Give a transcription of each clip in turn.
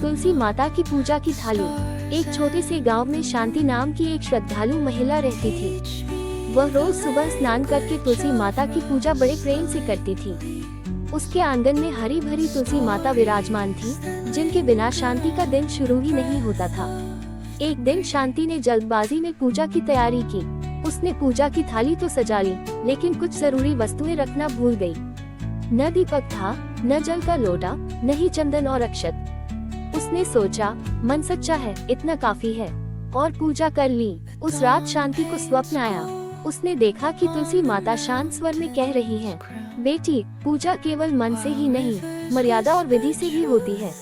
तुलसी माता की पूजा की थाली। एक छोटे से गांव में शांति नाम की एक श्रद्धालु महिला रहती थी। वह रोज सुबह स्नान करके तुलसी माता की पूजा बड़े प्रेम से करती थी। उसके आंगन में हरी भरी तुलसी माता विराजमान थी, जिनके बिना शांति का दिन शुरू ही नहीं होता था। एक दिन शांति ने जल्दबाजी में पूजा की तैयारी की। उसने पूजा की थाली तो सजा ली, लेकिन कुछ जरूरी वस्तुएं रखना भूल गई। न दीपक था, न जल का लोटा, न ही चंदन और अक्षत। उसने सोचा, मन सच्चा है, इतना काफी है, और पूजा कर ली। उस रात शांति को स्वप्न आया। उसने देखा कि तुलसी माता शांत स्वर में कह रही हैं, बेटी, पूजा केवल मन से ही नहीं, मर्यादा और विधि से भी होती है।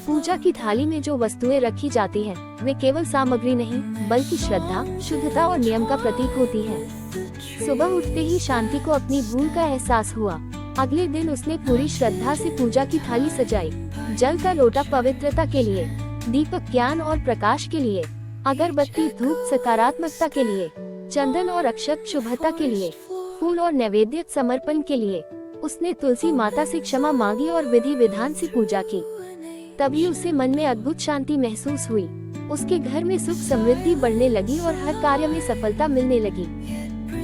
पूजा की थाली में जो वस्तुएं रखी जाती हैं, वे केवल सामग्री नहीं, बल्कि श्रद्धा, शुद्धता और नियम का प्रतीक होती हैं। सुबह उठते ही शांति को अपनी भूल का एहसास हुआ। अगले दिन उसने पूरी श्रद्धा से पूजा की थाली सजाई। जल का लोटा पवित्रता के लिए, दीपक ज्ञान और प्रकाश के लिए, अगरबत्ती धूप सकारात्मकता के लिए, चंदन और अक्षत शुभता के लिए, फूल और नैवेद्य समर्पण के लिए। उसने तुलसी माता से क्षमा मांगी और विधि विधान से पूजा की। तभी उसे मन में अद्भुत शांति महसूस हुई। उसके घर में सुख समृद्धि बढ़ने लगी और हर कार्य में सफलता मिलने लगी।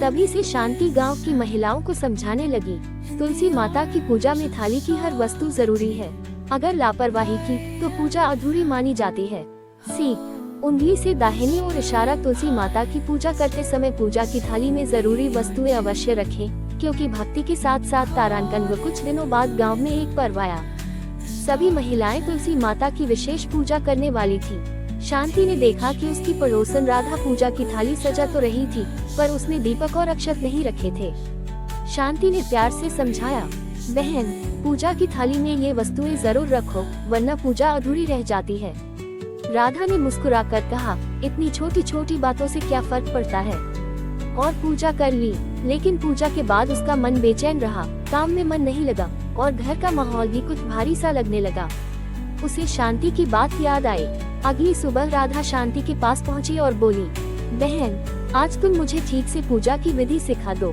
तभी से शांति गांव की महिलाओं को समझाने लगी, तुलसी माता की पूजा में थाली की हर वस्तु जरूरी है। अगर लापरवाही की तो पूजा अधूरी मानी जाती है। सीख, उंगली से दाहिनी ओर इशारा। तुलसी माता की पूजा करते समय पूजा की थाली में जरूरी वस्तुएं अवश्य रखें, क्योंकि भक्ति के साथ साथ तारांकन व कुछ दिनों बाद गांव में एक पर्व आया। सभी महिलाएं तुलसी माता की विशेष पूजा करने वाली थी। शांति ने देखा कि उसकी पड़ोसन राधा पूजा की थाली सजा तो रही थी, पर उसने दीपक और अक्षत नहीं रखे थे। शांति ने प्यार से समझाया, बहन, पूजा की थाली में ये वस्तुएं जरूर रखो, वरना पूजा अधूरी रह जाती है। राधा ने मुस्कुराकर कहा, इतनी छोटी छोटी बातों से क्या फर्क पड़ता है, और पूजा कर ली। लेकिन पूजा के बाद उसका मन बेचैन रहा, काम में मन नहीं लगा और घर का माहौल भी कुछ भारी सा लगने लगा। उसे शांति की बात याद आई। अगली सुबह राधा शांति के पास पहुंची और बोली, बहन, आज तुम मुझे ठीक से पूजा की विधि सिखा दो।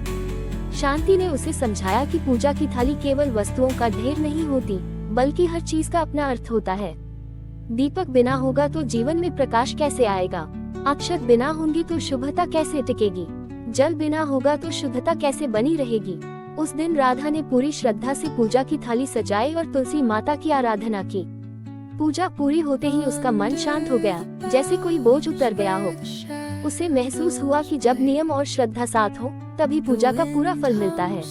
शांति ने उसे समझाया कि पूजा की थाली केवल वस्तुओं का ढेर नहीं होती, बल्कि हर चीज का अपना अर्थ होता है। दीपक बिना होगा तो जीवन में प्रकाश कैसे आएगा? अक्षत बिना होंगी तो शुभता कैसे टिकेगी? जल बिना होगा तो शुद्धता कैसे बनी रहेगी? उस दिन राधा ने पूरी श्रद्धा से पूजा की थाली सजाई और तुलसी माता की आराधना की। पूजा पूरी होते ही उसका मन शांत हो गया, जैसे कोई बोझ उतर गया हो। उसे महसूस हुआ कि जब नियम और श्रद्धा साथ हो, तभी पूजा का पूरा फल मिलता है।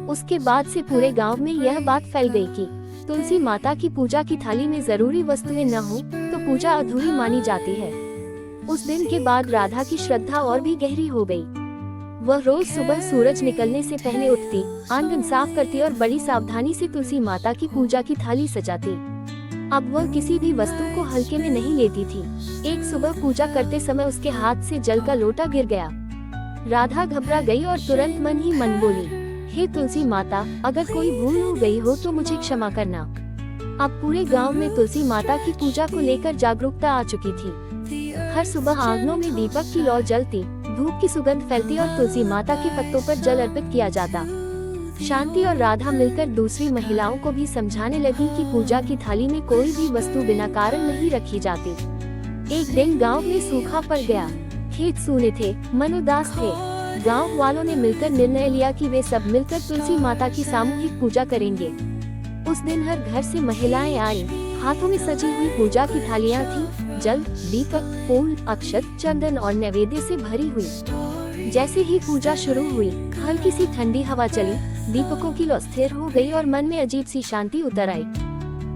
उसके बाद से पूरे गांव में यह बात फैल गई कि तुलसी माता की पूजा की थाली में जरूरी वस्तुएं न हो तो पूजा अधूरी मानी जाती है। उस दिन के बाद राधा की श्रद्धा और भी गहरी हो गई। वह रोज सुबह सूरज निकलने से पहले उठती, आंगन साफ करती और बड़ी सावधानी से तुलसी माता की पूजा की थाली सजाती। अब वह किसी भी वस्तु को हल्के में नहीं लेती थी। एक सुबह पूजा करते समय उसके हाथ से जल का लोटा गिर गया। राधा घबरा गई और तुरंत मन ही मन बोली, हे तुलसी माता, अगर कोई भूल हो गई हो तो मुझे क्षमा करना। अब पूरे गांव में तुलसी माता की पूजा को लेकर जागरूकता आ चुकी थी। हर सुबह आंगनों में दीपक की लौ जलती, धूप की सुगंध फैलती और तुलसी माता के पत्तों पर जल अर्पित किया जाता। शांति और राधा मिलकर दूसरी महिलाओं को भी समझाने लगी कि पूजा की थाली में कोई भी वस्तु बिना कारण नहीं रखी जाती। एक दिन गांव में सूखा पड़ गया, खेत सूने थे, मन उदास थे। गांव वालों ने मिलकर निर्णय लिया कि वे सब मिलकर तुलसी माता की सामूहिक पूजा करेंगे। उस दिन हर घर से महिलाएं आई, हाथों में सजी हुई पूजा की थालियां थीं, जल, दीपक, फूल, अक्षत, चंदन और नैवेद्य से भरी हुई। जैसे ही पूजा शुरू हुई, हल्की सी ठंडी हवा चली, दीपकों की लौ स्थिर हो गई और मन में अजीब सी शांति उतर आई।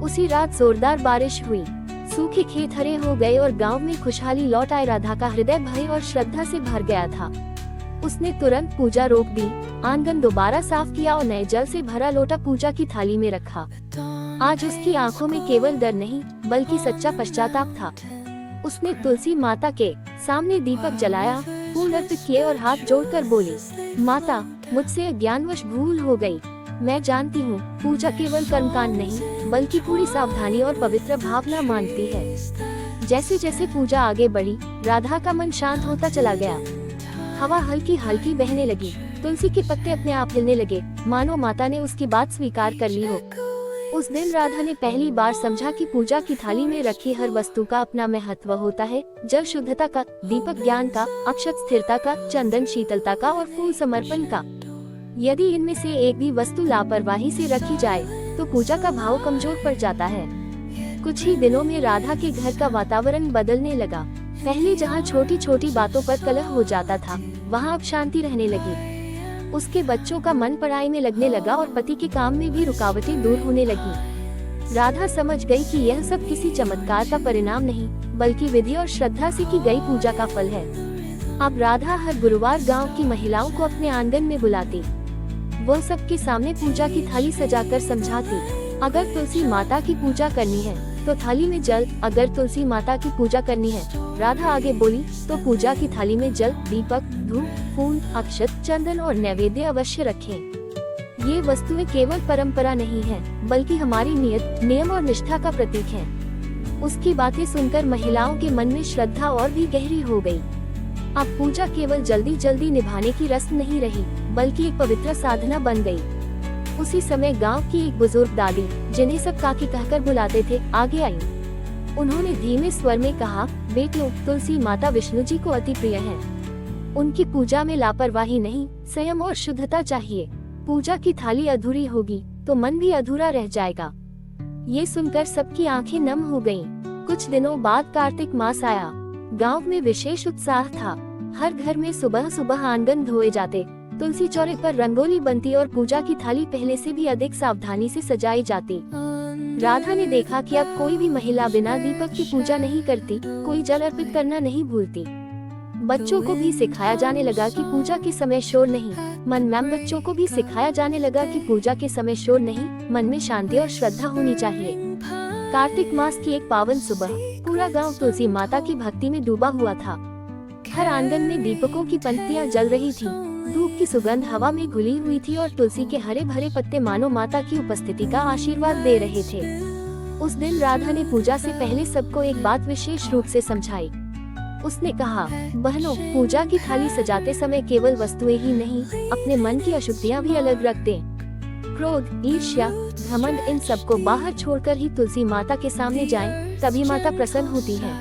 उसी रात जोरदार बारिश हुई, सूखे खेत हरे हो गए और गांव में खुशहाली लौट आई। राधा का हृदय भय और श्रद्धा से भर गया था। उसने तुरंत पूजा रोक दी, आंगन दोबारा साफ किया और नए जल से भरा लोटा पूजा की थाली में रखा। आज उसकी आंखों में केवल डर नहीं, बल्कि सच्चा पश्चाताप था। उसने तुलसी माता के सामने दीपक जलाया, फूल अर्पित किए और हाथ जोड़कर बोली, माता, मुझसे अज्ञानवश भूल हो गई। मैं जानती हूँ, पूजा केवल कर्मकांड नहीं, बल्कि पूरी सावधानी और पवित्र भावना मांगती है। जैसे जैसे पूजा आगे बढ़ी, राधा का मन शांत होता चला गया। हवा हल्की हल्की बहने लगी, तुलसी के पत्ते अपने आप हिलने लगे, मानो माता ने उसकी बात स्वीकार कर ली हो। उस दिन राधा ने पहली बार समझा कि पूजा की थाली में रखी हर वस्तु का अपना महत्व होता है। जल शुद्धता का, दीपक ज्ञान का, अक्षत स्थिरता का, चंदन शीतलता का और फूल समर्पण का। यदि इनमें से एक भी वस्तु लापरवाही से रखी जाए तो पूजा का भाव कमजोर पड़ जाता है। कुछ ही दिनों में राधा के घर का वातावरण बदलने लगा। पहले जहाँ छोटी छोटी बातों पर कलह हो जाता था, वहाँ अब शांति रहने लगी। उसके बच्चों का मन पढ़ाई में लगने लगा और पति के काम में भी रुकावटें दूर होने लगी। राधा समझ गई कि यह सब किसी चमत्कार का परिणाम नहीं, बल्कि विधि और श्रद्धा से की गई पूजा का फल है। अब राधा हर गुरुवार गांव की महिलाओं को अपने आंगन में बुलाती। वो सबके सामने पूजा की थाली सजाकर समझाती, अगर तुलसी माता की पूजा करनी है तो थाली में जल, अगर तुलसी माता की पूजा करनी है, राधा आगे बोली, तो पूजा की थाली में जल, दीपक, धूप, फूल, अक्षत, चंदन और नैवेद्य अवश्य रखें। ये वस्तुएं केवल परंपरा नहीं है, बल्कि हमारी नियत, नियम और निष्ठा का प्रतीक है। उसकी बातें सुनकर महिलाओं के मन में श्रद्धा और भी गहरी हो गई। अब पूजा केवल जल्दी जल्दी निभाने की रस्म नहीं रही, बल्कि एक पवित्र साधना बन गई। उसी समय गांव की एक बुजुर्ग दादी, जिन्हें सब काकी कहकर बुलाते थे, आगे आई। उन्होंने धीमे स्वर में कहा, बेटियों, तुलसी माता विष्णु जी को अति प्रिय है। उनकी पूजा में लापरवाही नहीं, संयम और शुद्धता चाहिए। पूजा की थाली अधूरी होगी तो मन भी अधूरा रह जाएगा। ये सुनकर सबकी आंखें नम हो गईं। कुछ दिनों बाद कार्तिक मास आया। गांव में विशेष उत्साह था। हर घर में सुबह सुबह आंगन धोए जाते, तुलसी चौरे पर रंगोली बनती और पूजा की थाली पहले से भी अधिक सावधानी से सजाई जाती। राधा ने देखा कि अब कोई भी महिला बिना दीपक की पूजा नहीं करती, कोई जल अर्पित करना नहीं भूलती। बच्चों को भी सिखाया जाने लगा कि पूजा के समय शोर नहीं। बच्चों को भी सिखाया जाने लगा कि पूजा के समय शोर नहीं, मन में शांति और श्रद्धा होनी चाहिए। कार्तिक मास की एक पावन सुबह पूरा गांव तुलसी माता की भक्ति में डूबा हुआ था। हर आंगन में दीपकों की पंक्तियां जल रही थीं। धूप की सुगंध हवा में घुली हुई थी और तुलसी के हरे भरे पत्ते मानो माता की उपस्थिति का आशीर्वाद दे रहे थे। उस दिन राधा ने पूजा से पहले सबको एक बात विशेष रूप से समझाई। उसने कहा, बहनों, पूजा की थाली सजाते समय केवल वस्तुएं ही नहीं, अपने मन की अशुद्धियां भी अलग रख दें। क्रोध, ईर्ष्या, घमंड, इन सबको बाहर छोड़कर ही तुलसी माता के सामने जाएं, तभी माता प्रसन्न होती है।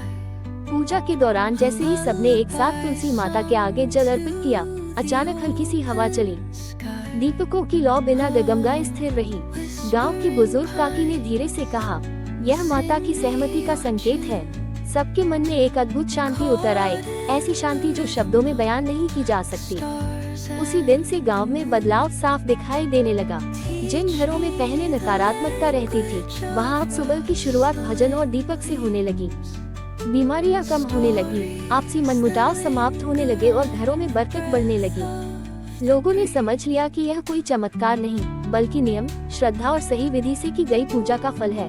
पूजा के दौरान जैसे ही सबने एक साथ तुलसी माता के आगे जल अर्पित किया, अचानक हल्की सी हवा चली। दीपकों की लौ बिना डगमगाए स्थिर रही। गांव की बुजुर्ग काकी ने धीरे से कहा, यह माता की सहमति का संकेत है। सबके मन में एक अद्भुत शांति उतर आई, ऐसी शांति जो शब्दों में बयान नहीं की जा सकती। उसी दिन से गांव में बदलाव साफ दिखाई देने लगा। जिन घरों में पहले नकारात्मकता रहती थी, वहां अब सुबह की शुरुआत भजन और दीपक से होने लगी। बीमारियां कम होने लगी, आपसी मनमुटाव समाप्त होने लगे और घरों में बरकत बढ़ने लगी। लोगों ने समझ लिया कि यह कोई चमत्कार नहीं, बल्कि नियम, श्रद्धा और सही विधि से की गई पूजा का फल है।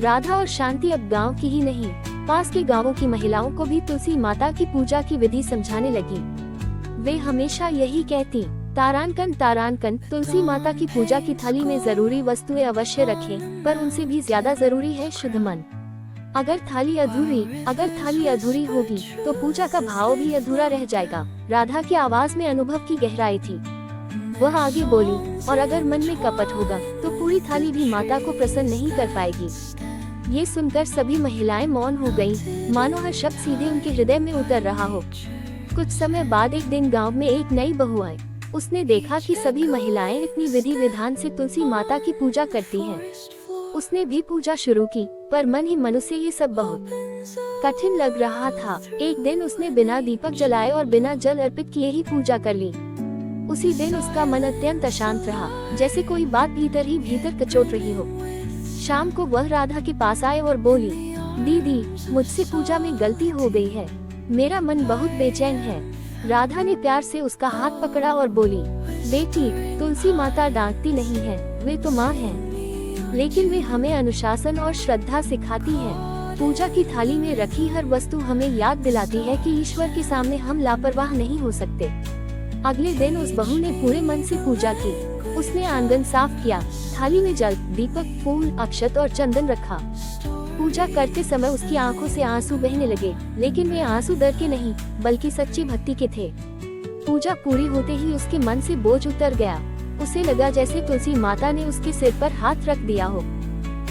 राधा और शांति अब गांव की ही नहीं, पास के गांवों की महिलाओं को भी तुलसी माता की पूजा की विधि समझाने लगी। वे हमेशा यही कहती, तारानकन तारानकन, तुलसी माता की पूजा की थाली में जरूरी वस्तुएं अवश्य रखें, पर उनसे भी ज्यादा जरूरी है शुद्ध मन। अगर थाली अधूरी होगी तो पूजा का भाव भी अधूरा रह जाएगा। राधा की आवाज में अनुभव की गहराई थी। वह आगे बोली, और अगर मन में कपट होगा तो पूरी थाली भी माता को प्रसन्न नहीं कर पाएगी। ये सुनकर सभी महिलाएं मौन हो गईं, मानो हर शब्द सीधे उनके हृदय में उतर रहा हो। कुछ समय बाद एक दिन गांव में एक नई बहू आई। उसने देखा कि सभी महिलाएं इतनी विधि विधान से तुलसी माता की पूजा करती हैं। उसने भी पूजा शुरू की, पर मन ही मन से ये सब बहुत कठिन लग रहा था। एक दिन उसने बिना दीपक जलाए और बिना जल अर्पित किए ही पूजा कर ली। उसी दिन उसका मन अत्यंत अशांत रहा, जैसे कोई बात भीतर ही भीतर कचोट रही हो। शाम को वह राधा के पास आए और बोली, दीदी, मुझसे पूजा में गलती हो गई है, मेरा मन बहुत बेचैन है। राधा ने प्यार से उसका हाथ पकड़ा और बोली, बेटी, तुलसी माता डांटती नहीं है, वे तो माँ हैं, लेकिन वे हमें अनुशासन और श्रद्धा सिखाती है। पूजा की थाली में रखी हर वस्तु हमें याद दिलाती है कि ईश्वर के सामने हम लापरवाह नहीं हो सकते। अगले दिन उस बहू ने पूरे मन से पूजा की। उसने आंगन साफ किया, थाली में जल, दीपक, फूल, अक्षत और चंदन रखा। पूजा करते समय उसकी आंखों से आंसू बहने लगे, लेकिन वे आंसू डर के नहीं, बल्कि सच्ची भक्ति के थे। पूजा पूरी होते ही उसके मन से बोझ उतर गया। उसे लगा जैसे तुलसी माता ने उसके सिर पर हाथ रख दिया हो।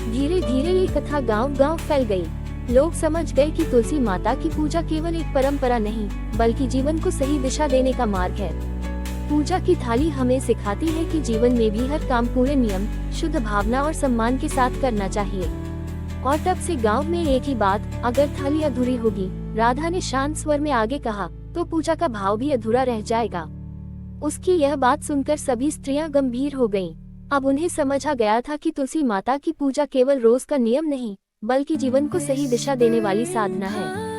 धीरे धीरे ये कथा गांव-गांव फैल गई। लोग समझ गए कि तुलसी माता की पूजा केवल एक परंपरा नहीं, बल्कि जीवन को सही दिशा देने का मार्ग है। पूजा की थाली हमें सिखाती है कि जीवन में भी हर काम पूरे नियम, शुद्ध भावना और सम्मान के साथ करना चाहिए। और तब से गांव में एक ही बात, अगर थाली अधूरी होगी, राधा ने शांत स्वर में आगे कहा, तो पूजा का भाव भी अधूरा रह जाएगा। उसकी यह बात सुनकर सभी स्त्रियां गंभीर हो गईं। अब उन्हें समझ आ गया था कि तुलसी माता की पूजा केवल रोज का नियम नहीं, बल्कि जीवन को सही दिशा देने वाली साधना है।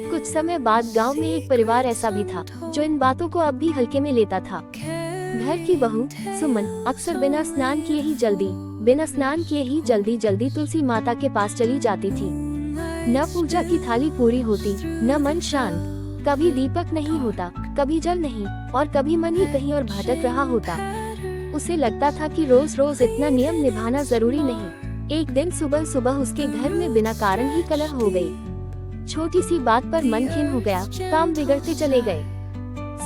कुछ समय बाद गांव में एक परिवार ऐसा भी था जो इन बातों को अब भी हल्के में लेता था। घर की बहू सुमन अक्सर बिना स्नान किए ही जल्दी तुलसी माता के पास चली जाती थी। न पूजा की थाली पूरी होती, न मन शांत। कभी दीपक नहीं होता, कभी जल नहीं, और कभी मन ही कहीं और भटक रहा होता। उसे लगता था कि रोज रोज इतना नियम निभाना जरूरी नहीं। एक दिन सुबह सुबह उसके घर में बिना कारण ही कलह हो गई। छोटी सी बात पर मन खिन्न हो गया, काम बिगड़ते चले गए।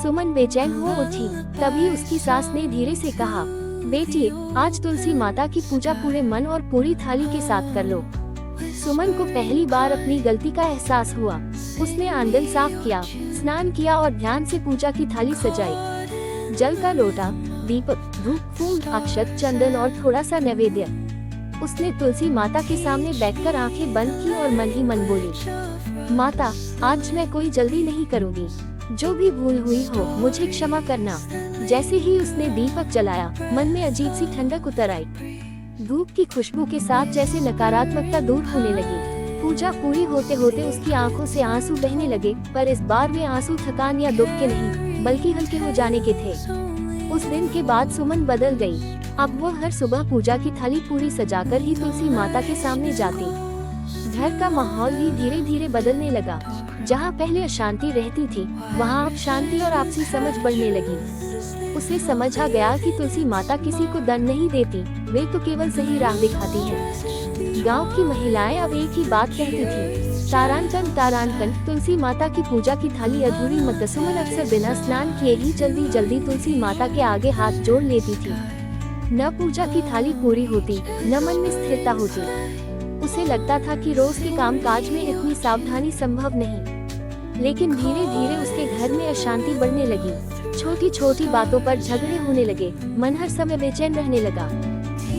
सुमन बेचैन हो उठी। तभी उसकी सास ने धीरे से कहा, बेटी, आज तुलसी माता की पूजा पूरे मन और पूरी थाली के साथ कर लो। सुमन को पहली बार अपनी गलती का एहसास हुआ। उसने आंगन साफ किया, स्नान किया और ध्यान से पूजा की थाली सजाई। जल का लोटा, दीपक, धूप, फूल, अक्षत, चंदन और थोड़ा सा नैवेद्य। उसने तुलसी माता के सामने बैठकर आंखें बंद की और मन ही मन बोली, माता, आज मैं कोई जल्दी नहीं करूँगी। जो भी भूल हुई हो मुझे क्षमा करना। जैसे ही उसने दीपक जलाया, मन में अजीब सी ठंडक उतर आई। धूप की खुशबू के साथ जैसे नकारात्मकता दूर होने लगी। पूजा पूरी होते होते उसकी आंखों से आंसू बहने लगे, पर इस बार वे आंसू थकान या दुख के नहीं, बल्कि हल्के हो जाने के थे। उस दिन के बाद सुमन बदल गई। अब वो हर सुबह पूजा की थाली पूरी सजाकर ही तुलसी माता के सामने जाती। घर का माहौल भी धीरे धीरे बदलने लगा। जहाँ पहले अशांति रहती थी, वहाँ अब शांति और आपसी समझ बढ़ने लगी। उसे समझ आ गया कि तुलसी माता किसी को दंड नहीं देती, वे तो केवल सही राह दिखाती हैं। गांव की महिलाएं अब एक ही बात कहती थी, तारांकन तारांकन, तुलसी माता की पूजा की थाली अधूरी मत। सुमन अक्सर बिना स्नान किए ही जल्दी तुलसी माता के आगे हाथ जोड़ लेती थी। न पूजा की थाली पूरी होती, न मन में स्थिरता होती। उसे लगता था कि रोज के कामकाज में इतनी सावधानी संभव नहीं। लेकिन धीरे धीरे उसके घर में अशांति बढ़ने लगी। छोटी छोटी बातों पर झगड़े होने लगे, मन हर समय बेचैन रहने लगा।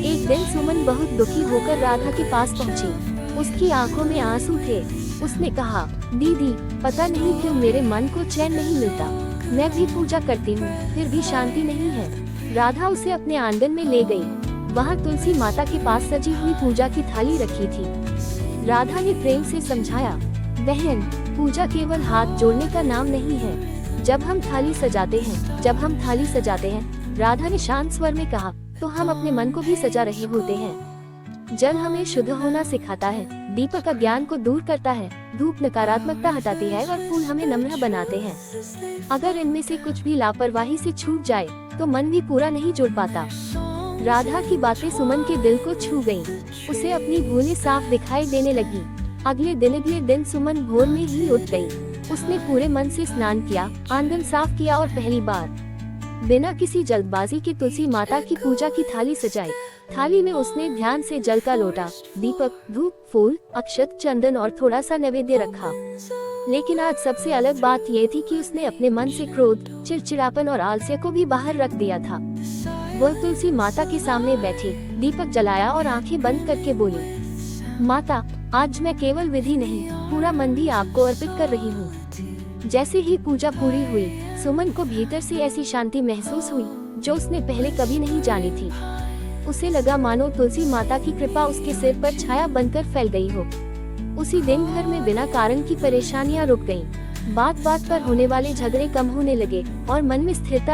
एक दिन सुमन बहुत दुखी होकर राधा के पास पहुंची। उसकी आंखों में आंसू थे। उसने कहा, दीदी, पता नहीं क्यों मेरे मन को चैन नहीं मिलता। मैं भी पूजा करती हूँ, फिर भी शांति नहीं है। राधा उसे अपने आंगन में ले गई। वहाँ तुलसी माता के पास सजी हुई पूजा की थाली रखी थी। राधा ने प्रेम से समझाया, बहन, पूजा केवल हाथ जोड़ने का नाम नहीं है। जब हम थाली सजाते हैं, राधा ने शांत स्वर में कहा, तो हम अपने मन को भी सजा रहे होते हैं। जल हमें शुद्ध होना सिखाता है, दीपक अज्ञान को दूर करता है, धूप नकारात्मकता हटाती है और फूल हमें नम्र बनाते हैं। अगर इनमें से कुछ भी लापरवाही से छूट जाए, तो मन भी पूरा नहीं जुड़ पाता। राधा की बातें सुमन के दिल को छू गईं। उसे अपनी भूलें साफ दिखाई देने लगी। अगले दिन सुमन भोर में ही उठ गई। उसने पूरे मन से स्नान किया, आंगन साफ किया और पहली बार बिना किसी जल्दबाजी के तुलसी माता की पूजा की थाली सजाई। थाली में उसने ध्यान से जल का लोटा, दीपक, धूप, फूल, अक्षत, चंदन और थोड़ा सा नैवेद्य रखा। लेकिन आज सबसे अलग बात ये थी कि उसने अपने मन से क्रोध, चिड़चिड़ापन और आलस्य को भी बाहर रख दिया था। वह तुलसी माता के सामने बैठी, दीपक जलाया और आंखें बंद करके बोली, माता, आज मैं केवल विधि नहीं, पूरा मन भी आपको अर्पित कर रही हूँ। जैसे ही पूजा पूरी हुई, सुमन को भीतर से ऐसी शांति महसूस हुई जो उसने पहले कभी नहीं जानी थी। उसे लगा मानो तुलसी माता की कृपा उसके सिर पर छाया बनकर फैल गई हो। उसी दिन घर में बिना कारण की परेशानियां रुक गईं। बात बात पर होने वाले झगड़े कम होने लगे और मन में स्थिरता